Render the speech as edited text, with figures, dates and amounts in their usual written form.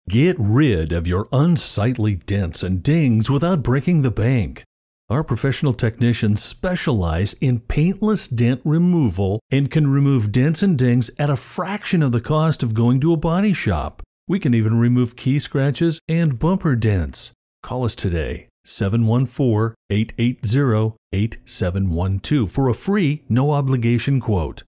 Get rid of your unsightly dents and dings without breaking the bank. Our professional technicians specialize in paintless dent removal and can remove dents and dings at a fraction of the cost of going to a body shop. We can even remove key scratches and bumper dents. Call us today, 714-880-8712 for a free, no-obligation quote.